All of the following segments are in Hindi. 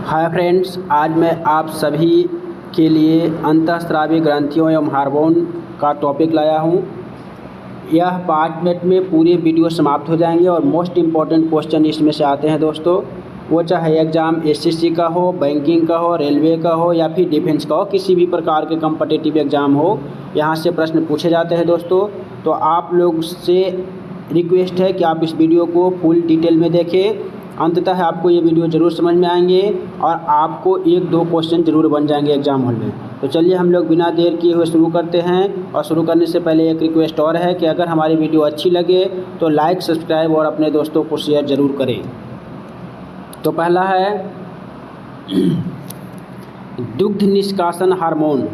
हाय फ्रेंड्स, आज मैं आप सभी के लिए अंतःस्रावी ग्रंथियों एवं हार्मोन का टॉपिक लाया हूँ। यह 5 मिनट में पूरे वीडियो समाप्त हो जाएंगे और मोस्ट इम्पॉर्टेंट क्वेश्चन इसमें से आते हैं दोस्तों। वो चाहे एग्ज़ाम एसएससी का हो, बैंकिंग का हो, रेलवे का हो या फिर डिफेंस का हो, किसी भी प्रकार के कम्पिटिटिव एग्ज़ाम हो, यहाँ से प्रश्न पूछे जाते हैं दोस्तों। तो आप लोग से रिक्वेस्ट है कि आप इस वीडियो को फुल डिटेल में देखें। अंततः आपको ये वीडियो ज़रूर समझ में आएंगे और आपको 1-2 क्वेश्चन ज़रूर बन जाएंगे एग्ज़ाम हॉल में। तो चलिए हम लोग बिना देर किए हुए शुरू करते हैं। और शुरू करने से पहले एक रिक्वेस्ट और है कि अगर हमारी वीडियो अच्छी लगे तो लाइक, सब्सक्राइब और अपने दोस्तों को शेयर ज़रूर करें। तो पहला है दुग्ध निष्कासन हार्मोन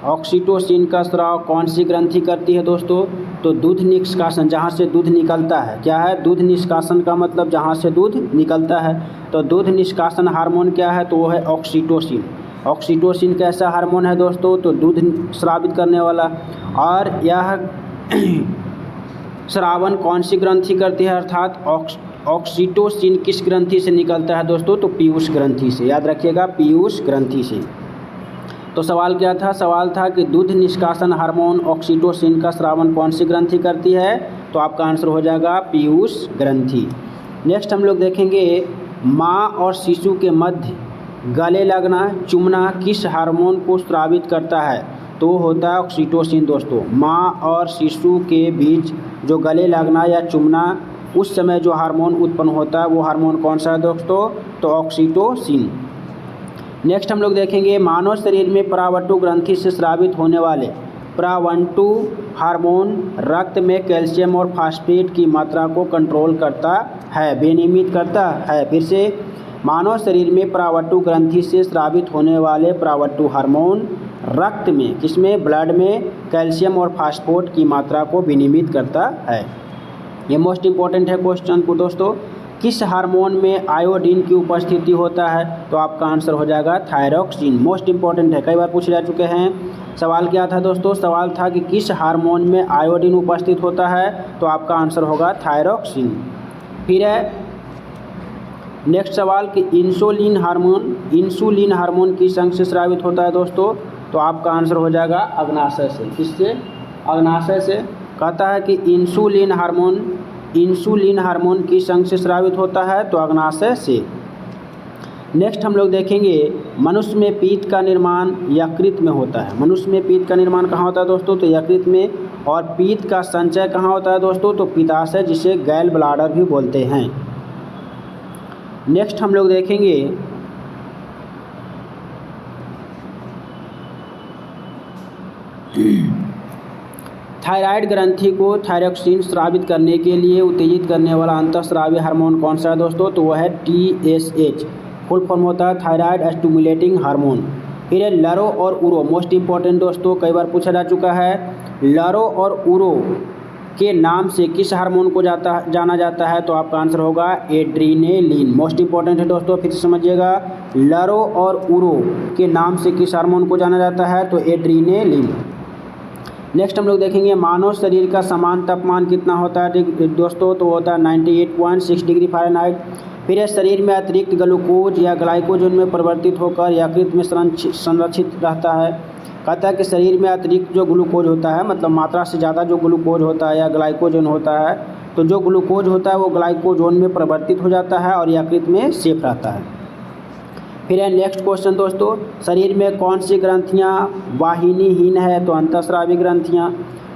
ऑक्सीटोसिन का स्राव कौन सी ग्रंथि करती है दोस्तों? तो दूध निष्कासन, जहाँ से दूध निकलता है, क्या है दूध निष्कासन का मतलब जहाँ से दूध निकलता है। तो दूध निष्कासन हार्मोन क्या है? तो वो है ऑक्सीटोसिन। ऑक्सीटोसिन कैसा हार्मोन है दोस्तों? तो दूध स्रावित करने वाला। और यह स्रावन कौन सी ग्रंथि करती है, अर्थात ऑक्सीटोसिन किस ग्रंथि से निकलता है दोस्तों? तो पीयूष ग्रंथि से। याद रखिएगा, पीयूष ग्रंथि से। तो सवाल क्या था? सवाल था कि दूध निष्कासन हार्मोन ऑक्सीटोसिन का स्रावन कौन सी ग्रंथि करती है? तो आपका आंसर हो जाएगा पीयूष ग्रंथि। नेक्स्ट हम लोग देखेंगे माँ और शिशु के मध्य गले लगना, चुमना किस हार्मोन को स्रावित करता है? तो होता है ऑक्सीटोसिन दोस्तों। माँ और शिशु के बीच जो गले लगना या चुमना, उस समय जो हार्मोन उत्पन्न होता है वो हार्मोन कौन सा है दोस्तों? तो ऑक्सीटोसिन। नेक्स्ट हम लोग देखेंगे मानव शरीर में परावटु ग्रंथि से स्रावित होने वाले परावटु हार्मोन रक्त में कैल्शियम और फास्फेट की मात्रा को कंट्रोल करता है, विनियमित करता है। फिर से, मानव शरीर में परावटु ग्रंथि से स्रावित होने वाले परावटु हार्मोन रक्त में, किसमें? ब्लड में कैल्शियम और फास्फेट की मात्रा को विनियमित करता है। ये मोस्ट इम्पॉर्टेंट है क्वेश्चन को दोस्तों। किस हार्मोन में आयोडीन की उपस्थिति होता है? तो आपका आंसर हो जाएगा थायरॉक्सिन। मोस्ट इम्पॉर्टेंट है, कई बार पूछे जा चुके हैं। सवाल क्या था दोस्तों? सवाल था कि किस हार्मोन में आयोडीन उपस्थित होता है? तो आपका आंसर होगा थायरॉक्सिन। फिर है नेक्स्ट सवाल कि इंसुलिन हार्मोन किस अंग से स्रावित होता है दोस्तों? तो आपका आंसर हो जाएगा अग्नाशय से। किससे? अग्नाशय से। कहता है कि इंसुलिन हार्मोन किस अंग से स्रावित होता है? तो अग्नाशय से। नेक्स्ट हम लोग देखेंगे मनुष्य में पीत का निर्माण यकृत में होता है। मनुष्य में पीत का निर्माण कहाँ होता है दोस्तों? तो यकृत में। और पीत का संचय कहाँ होता है दोस्तों? तो पित्ताशय, जिसे गैल ब्लाडर भी बोलते हैं। नेक्स्ट हम लोग देखेंगे थायराइड ग्रंथि को थायरॉक्सिन स्रावित करने के लिए उत्तेजित करने वाला अंतःस्रावी हार्मोन कौन सा है दोस्तों? तो वह है TSH। फुल फॉर्म होता है थायराइड स्टिमुलेटिंग हार्मोन। फिर है लरो और उरो। मोस्ट इम्पॉर्टेंट दोस्तों, कई बार पूछा जा चुका है। लरो और उरो के नाम से किस हार्मोन को जाना जाता है? तो आपका आंसर होगा एड्रीनेलिन। मोस्ट इम्पॉर्टेंट है दोस्तों, फिर से समझिएगा। लरो और उरो के नाम से किस हार्मोन को जाना जाता है? तो एड्रीनेलिन। नेक्स्ट हम लोग देखेंगे मानव शरीर का समान तापमान कितना होता है दोस्तों? तो होता है 98.6 डिग्री फ़ारेनहाइट। फिर शरीर में अतिरिक्त ग्लूकोज या ग्लाइकोजन में परिवर्तित होकर यकृत में संरक्षित रहता है। कहता है कि शरीर में अतिरिक्त जो ग्लूकोज होता है, मतलब मात्रा से ज़्यादा जो ग्लूकोज होता है या ग्लाइकोजन होता है, तो जो ग्लूकोज होता है वो ग्लाइकोजन में परिवर्तित हो जाता है और यकृत में सेफ रहता है। फिर है नेक्स्ट क्वेश्चन दोस्तों, शरीर में कौन सी ग्रंथियाँ वाहिनीहीन है? तो अंतःस्रावी ग्रंथियाँ।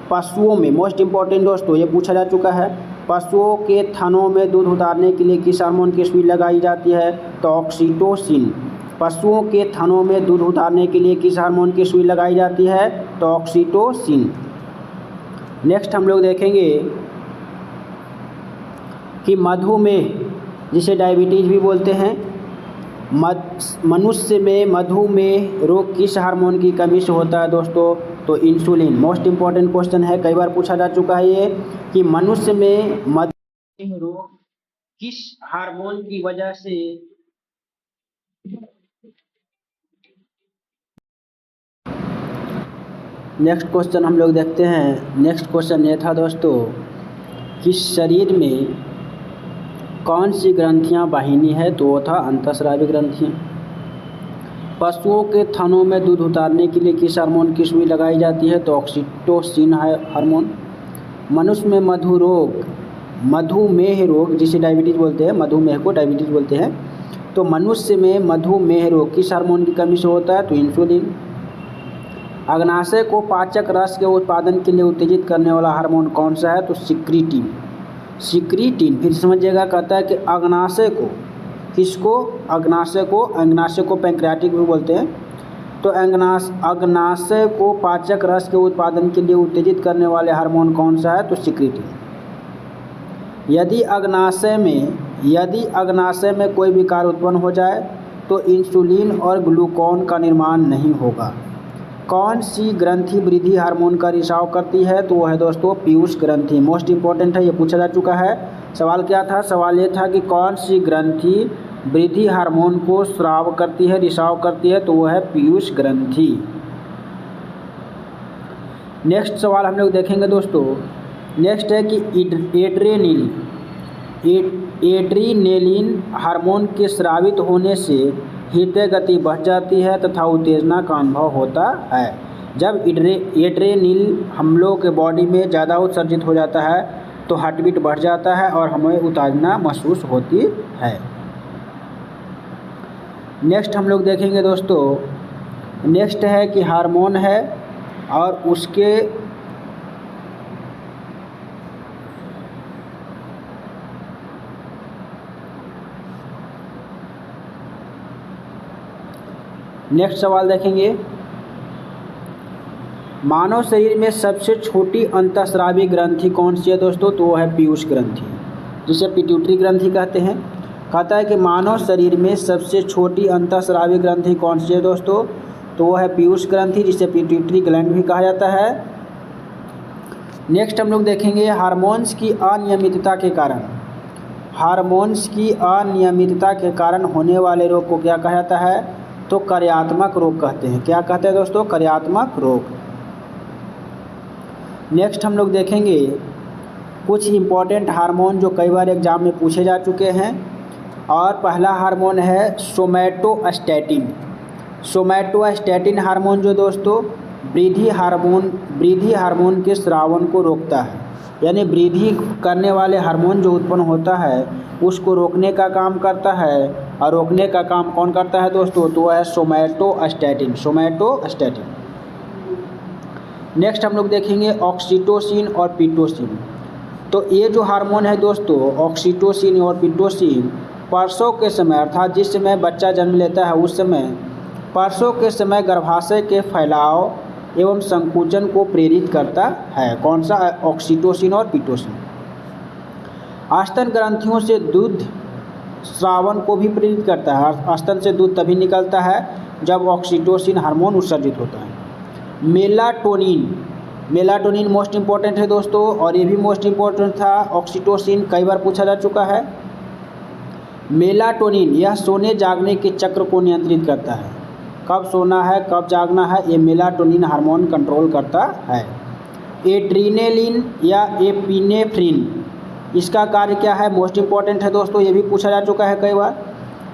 पशुओं में, मोस्ट इम्पॉर्टेंट दोस्तों, ये पूछा जा चुका है। पशुओं के थनों में दूध उतारने के लिए किस हार्मोन की सुई लगाई जाती है? तो ऑक्सीटोसिन। पशुओं के थनों में दूध उतारने के लिए किस हार्मोन की सुई लगाई जाती है? तो ऑक्सीटोसिन। नेक्स्ट हम लोग देखेंगे कि मधुमेह, जिसे डायबिटीज भी बोलते हैं, मनुष्य में मधुमेह रोग किस हार्मोन की कमी से होता है दोस्तों? तो इंसुलिन। मोस्ट इम्पॉर्टेंट क्वेश्चन है, कई बार पूछा जा चुका है ये, कि मनुष्य में मधुमेह रोग किस हार्मोन की वजह से नेक्स्ट क्वेश्चन हम लोग देखते हैं। नेक्स्ट क्वेश्चन ये था दोस्तों कि शरीर में कौन सी ग्रंथियां वाहिनी है? तो वो था अंतःस्रावी ग्रंथियां। पशुओं के थनों में दूध उतारने के लिए किस हार्मोन की सुई लगाई जाती है? तो ऑक्सीटोसिन हार्मोन। मनुष्य में मधुमेह रोग जिसे डायबिटीज़ बोलते हैं, मधुमेह को डायबिटीज़ बोलते हैं, तो मनुष्य में मधुमेह रोग किस हार्मोन की कमी से होता है? तो इंसुलिन। अग्नाशय को पाचक रस के उत्पादन के लिए उत्तेजित करने वाला हार्मोन कौन सा है? तो सिक्रीटिन। फिर समझिएगा, कहता है कि अग्नाशय को, किसको? अग्नाशय को पैंक्रियाटिक भी बोलते हैं। तो अग्नाशय को पाचक रस के उत्पादन के लिए उत्तेजित करने वाले हार्मोन कौन सा है? तो सिक्रीटिन। यदि अग्नाशय में कोई विकार उत्पन्न हो जाए तो इंसुलिन और ग्लूकागॉन का निर्माण नहीं होगा। कौन सी ग्रंथि वृद्धि हार्मोन का रिसाव करती है? तो वो है दोस्तों पीयूष ग्रंथि। मोस्ट इंपॉर्टेंट है, ये पूछा जा चुका है। सवाल क्या था? सवाल ये था कि कौन सी ग्रंथि वृद्धि हार्मोन को स्राव करती है, रिसाव करती है? तो वो है पीयूष ग्रंथि। नेक्स्ट सवाल हम लोग देखेंगे दोस्तों। नेक्स्ट है कि एड्रीनेलिन हार्मोन के स्रावित होने से हृदय गति बढ़ जाती है तथा उत्तेजना का अनुभव होता है। जब एड्रेनिल हम लोग के बॉडी में ज़्यादा उत्सर्जित हो जाता है तो हार्ट बीट बढ़ जाता है और हमें उत्तेजना महसूस होती है। नेक्स्ट हम लोग देखेंगे दोस्तों। नेक्स्ट है कि हार्मोन है और उसके नेक्स्ट सवाल देखेंगे। मानव शरीर में सबसे छोटी अंतःस्रावी ग्रंथि कौन सी है दोस्तों? तो वो है पीयूष ग्रंथि, जिसे पिट्यूटरी ग्रंथि कहते हैं। कहता है कि मानव शरीर में सबसे छोटी अंतःस्रावी ग्रंथि कौन सी है दोस्तों? तो वो है पीयूष ग्रंथि, जिसे पिट्यूटरी ग्लैंड भी कहा जाता है। नेक्स्ट हम लोग देखेंगे हार्मोन्स की अनियमितता के कारण होने वाले रोग को क्या कहा जाता है? तो कार्यात्मक रोग कहते हैं। क्या कहते हैं दोस्तों? कार्यात्मक रोग। नेक्स्ट हम लोग देखेंगे कुछ इम्पॉर्टेंट हार्मोन जो कई बार एग्जाम में पूछे जा चुके हैं। और पहला हार्मोन है सोमैटोस्टैटिन हार्मोन, जो दोस्तों वृद्धि हार्मोन के स्रावन को रोकता है, यानी वृद्धि करने वाले हार्मोन जो उत्पन्न होता है उसको रोकने का काम करता है। और रोकने का काम कौन करता है दोस्तों? तो वह है सोमैटोस्टैटिन। नेक्स्ट हम लोग देखेंगे ऑक्सीटोसिन और पिटोसिन। तो ये जो हार्मोन है दोस्तों, ऑक्सीटोसिन और पिटोसिन, प्रसव के समय अर्थात जिस समय बच्चा जन्म लेता है उस समय प्रसव के समय गर्भाशय के फैलाव एवं संकुचन को प्रेरित करता है। कौन सा? ऑक्सीटोसिन और पिटोसिन। स्तन ग्रंथियों से दूध स्रावन को भी प्रेरित करता है। स्तन से दूध तभी निकलता है जब ऑक्सीटोसिन हार्मोन उत्सर्जित होता है। मेलाटोनिन मोस्ट इंपॉर्टेंट है दोस्तों, और ये भी मोस्ट इंपॉर्टेंट था। ऑक्सीटोसिन कई बार पूछा जा चुका है। मेलाटोनिन यह सोने जागने के चक्र को नियंत्रित करता है। कब सोना है, कब जागना है, ये मेलाटोनिन हार्मोन कंट्रोल करता है। एड्रीनेलिन या एपिनेफ्रिन, इसका कार्य क्या है? मोस्ट इंपॉर्टेंट है दोस्तों, ये भी पूछा जा चुका है कई बार।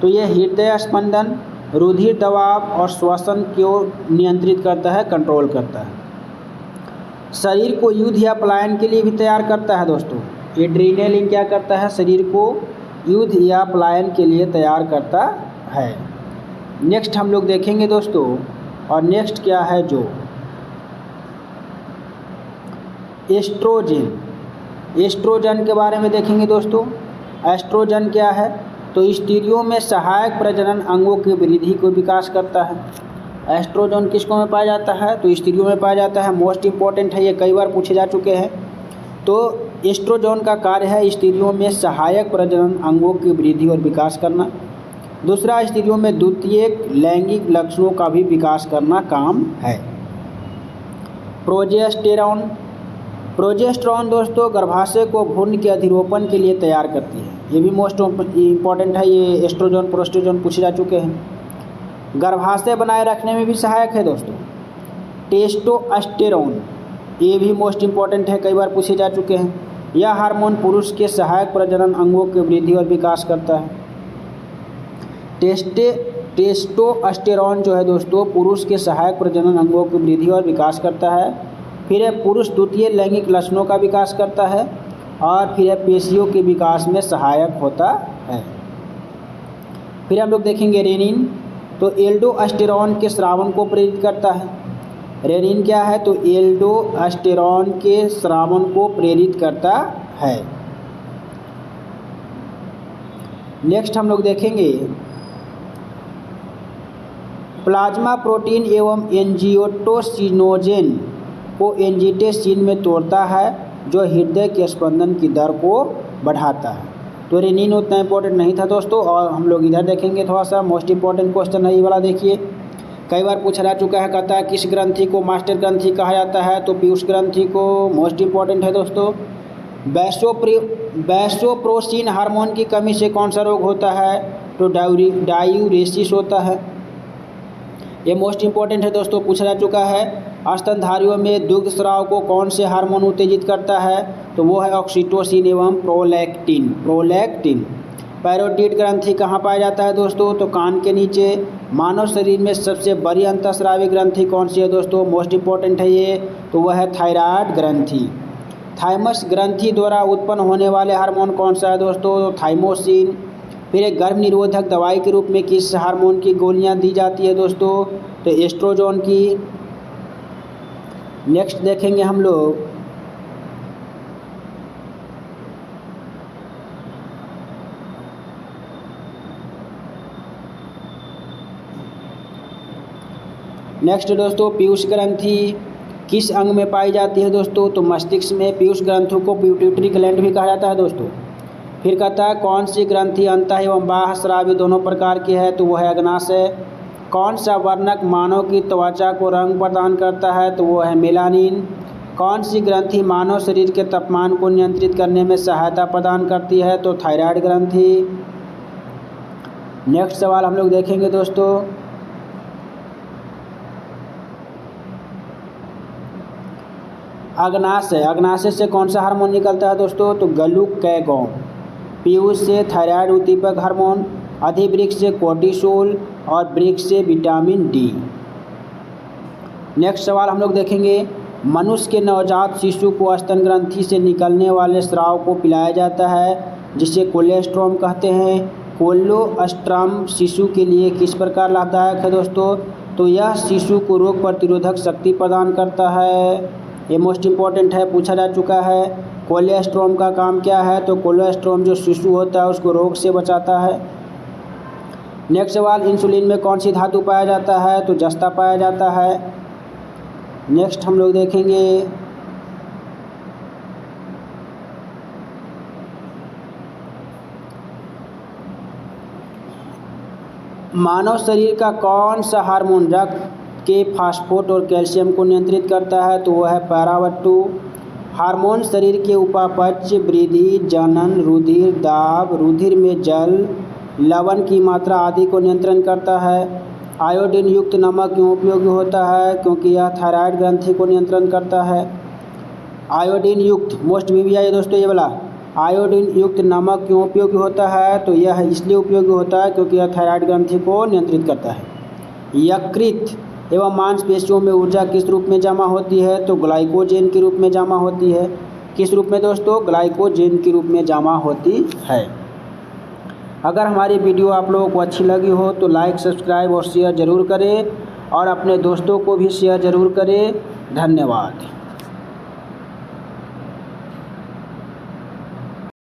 तो ये हृदय स्पंदन, रुधिर दबाव और श्वसन को नियंत्रित करता है, कंट्रोल करता है। शरीर को युद्ध या पलायन के लिए भी तैयार करता है दोस्तों। एड्रीनेलिन क्या करता है? शरीर को युद्ध या पलायन के लिए तैयार करता है। नेक्स्ट हम लोग देखेंगे दोस्तों। और नेक्स्ट क्या है? जो एस्ट्रोजन के बारे में देखेंगे दोस्तों। एस्ट्रोजन क्या है? तो स्त्रियों में सहायक प्रजनन अंगों की वृद्धि को विकास करता है। एस्ट्रोजन किसको में पाया जाता है? तो स्त्रियों में पाया जाता है। मोस्ट इंपॉर्टेंट है, ये कई बार पूछे जा चुके हैं। तो एस्ट्रोजन का कार्य है स्त्रियों में सहायक प्रजनन अंगों की वृद्धि और विकास करना। दूसरा, स्त्रियों में द्वितीयक लैंगिक लक्षणों का भी विकास करना काम है। प्रोजेस्टेरॉन दोस्तों गर्भाशय को भ्रूण के अधिरोपण के लिए तैयार करती है। ये भी मोस्ट इम्पॉर्टेंट है। ये एस्ट्रोजन प्रोस्टेजन पूछे जा चुके हैं। गर्भाशय बनाए रखने में भी सहायक है दोस्तों। टेस्टोस्टेरोन, ये भी मोस्ट इम्पॉर्टेंट है, कई बार पूछे जा चुके हैं। यह हार्मोन पुरुष के सहायक प्रजनन अंगों की वृद्धि और विकास करता है। टेस्टोस्टेरोन जो है दोस्तों पुरुष के सहायक प्रजनन अंगों की वृद्धि और विकास करता है। फिर है पुरुष द्वितीय लैंगिक लक्षणों का विकास करता है। और फिर है पेशियों के विकास में सहायक होता है। फिर हम लोग देखेंगे रेनिन, तो एल्डोस्टेरोन के स्रावन को प्रेरित करता है। रेनिन क्या है, तो एल्डोस्टेरोन के स्रावन को प्रेरित करता है। नेक्स्ट हम लोग देखेंगे प्लाज्मा प्रोटीन एवं एंजियोटेंसिनोजेन को एंजियोटेंसिन में तोड़ता है जो हृदय के स्पंदन की दर को बढ़ाता है। तो रेनिन उतना इंपॉर्टेंट नहीं था दोस्तों। और हम लोग इधर देखेंगे थोड़ा सा मोस्ट इंपॉर्टेंट क्वेश्चन है ये वाला, देखिए कई बार पूछा जा चुका है। कहता है किस ग्रंथि को मास्टर ग्रंथि कहा जाता है, तो पीयूष ग्रंथि को मोस्ट इंपॉर्टेंट है दोस्तों। वैसोप्रेसिन हार्मोन की कमी से कौन सा रोग होता है, तो डायूरेसिस होता है। ये मोस्ट इंपॉर्टेंट है दोस्तों, पूछा जा चुका है। स्तनधारियों में दुग्ध स्राव को कौन से हार्मोन उत्तेजित करता है, तो वो है ऑक्सीटोसिन एवं प्रोलैक्टिन। पैरोटिड ग्रंथि कहाँ पाया जाता है दोस्तों, तो कान के नीचे। मानव शरीर में सबसे बड़ी अंतःस्रावी ग्रंथि कौन सी है दोस्तों, मोस्ट इंपॉर्टेंट है ये, तो वह है थायराइड ग्रंथि। थाइमस ग्रंथि द्वारा उत्पन्न होने वाले हार्मोन कौन सा है दोस्तों, तो थाइमोसिन। फिर एक गर्भ निरोधक दवाई के रूप में किस हार्मोन की गोलियां दी जाती है दोस्तों, तो एस्ट्रोजन की। नेक्स्ट देखेंगे हम लोग नेक्स्ट दोस्तों पीयूष ग्रंथि किस अंग में पाई जाती है दोस्तों, तो मस्तिष्क में। पीयूष ग्रंथि को पिट्यूटरी ग्लैंड भी कहा जाता है दोस्तों। फिर कहता है कौन सी ग्रंथि अंतः एवं बाह्य स्रावी दोनों प्रकार की है, तो वह है अग्नाशय। कौन सा वर्णक मानव की त्वचा को रंग प्रदान करता है, तो वो है मेलानिन। कौन सी ग्रंथि मानव शरीर के तापमान को नियंत्रित करने में सहायता प्रदान करती है, तो थायराइड ग्रंथि। नेक्स्ट सवाल हम लोग देखेंगे दोस्तों अग्नाशय से कौन सा हार्मोन निकलता है दोस्तों, तो ग्लूकागोन। पीयूष से थायराइड उद्दीपक हार्मोन, अधिवृक्ष से कोर्टिसोल और वृक्ष से विटामिन डी। नेक्स्ट सवाल हम लोग देखेंगे मनुष्य के नवजात शिशु को स्तन ग्रंथि से निकलने वाले स्राव को पिलाया जाता है जिसे कोलेस्ट्रॉम कहते हैं। कोलोस्ट्रम शिशु के लिए किस प्रकार लाभदायक है दोस्तों, तो यह शिशु को रोग प्रतिरोधक शक्ति प्रदान करता है। ये मोस्ट इंपॉर्टेंट है, पूछा जा चुका है। कोलेस्ट्रॉम का काम क्या है, तो कोलेस्ट्रॉम जो शिशु होता है उसको रोग से बचाता है। नेक्स्ट सवाल इंसुलिन में कौन सी धातु पाया जाता है, तो जस्ता पाया जाता है। नेक्स्ट हम लोग देखेंगे मानव शरीर का कौन सा हार्मोन रक्त के फास्फोरेट और कैल्शियम को नियंत्रित करता है, तो वह है पैरावट्टू। हार्मोन शरीर के उपापचय, वृद्धि, जनन, रुधिर दाब, रुधिर में जल, लवण की मात्रा आदि को नियंत्रण करता है। आयोडीन युक्त नमक क्यों उपयोगी होता है, क्योंकि यह थायराइड ग्रंथि को नियंत्रण करता है। आयोडीन युक्त मोस्ट भी है दोस्तों ये वाला। आयोडीन युक्त नमक क्यों उपयोगी होता है, तो यह इसलिए उपयोगी होता है क्योंकि यह थायराइड ग्रंथि को नियंत्रित करता है। यकृत एवं मांसपेशियों में ऊर्जा किस रूप में जमा होती है, तो ग्लाइकोजेन के रूप में जमा होती है। किस रूप में दोस्तों, ग्लाइकोजेन के रूप में जमा होती है। अगर हमारी वीडियो आप लोगों को अच्छी लगी हो तो लाइक, सब्सक्राइब और शेयर ज़रूर करें और अपने दोस्तों को भी शेयर ज़रूर करें। धन्यवाद।